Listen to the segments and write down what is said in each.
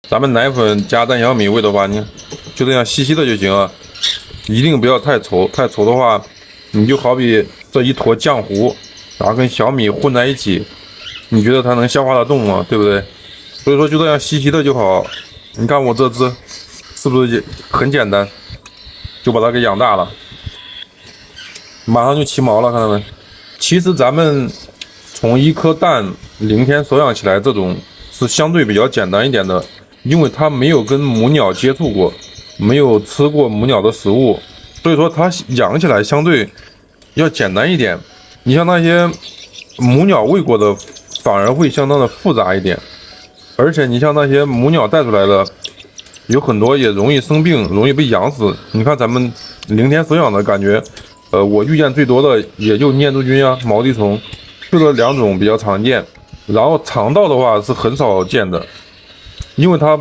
咱们奶粉加蛋小米喂的话，你就这样细细的就行啊，一定不要太稠，太稠的话，你就好比这一坨浆糊，然后跟小米混在一起，你觉得它能消化得动吗？对不对？所以说就这样细细的就好。你看我这只是不是很简单，就把它给养大了，马上就起毛了，看到没？其实咱们从一颗蛋0天收养起来，这种是相对比较简单一点的，因为它没有跟母鸟接触过，没有吃过母鸟的食物，所以说它养起来相对要简单一点。你像那些母鸟喂过的，反而会相当的复杂一点。而且你像那些母鸟带出来的，有很多也容易生病，容易被养死。你看咱们0天收养的感觉，我遇见最多的也就念珠菌啊、毛地虫，就这2种比较常见。然后肠道的话是很少见的，因为它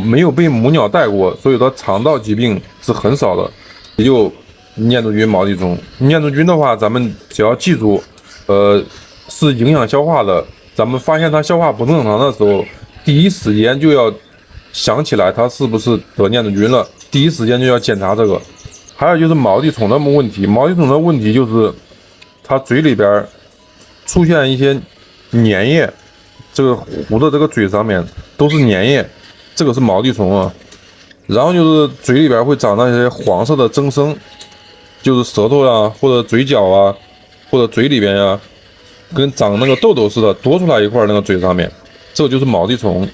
没有被母鸟带过，所以它肠道疾病是很少的。也就念珠菌、毛地虫。念珠菌的话，咱们只要记住，是影响消化的。咱们发现它消化不正常的时候，第一时间就要想起来它是不是得念珠菌了，第一时间就要检查这个。还有就是毛地虫的问题，毛地虫的问题就是它嘴里边出现一些粘液，这个糊的这个嘴上面都是粘液，这个是毛地虫啊。然后就是嘴里边会长那些黄色的增生，就是舌头啊，或者嘴角啊，或者嘴里边呀，跟长那个痘痘似的多出来一块那个嘴上面，这个就是毛地虫。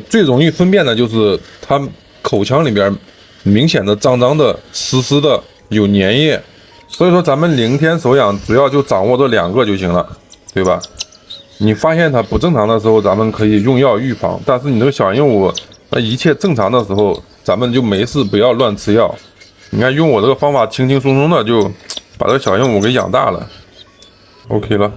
最容易分辨的就是它口腔里边明显的脏脏的、湿湿的，有粘液。所以说咱们0天手养主要就掌握这2个就行了，对吧？你发现它不正常的时候，咱们可以用药预防。但是你这个小鹦鹉，那一切正常的时候，咱们就没事不要乱吃药。你看用我这个方法，轻轻松松的就把这个小鹦鹉给养大了。OK 了。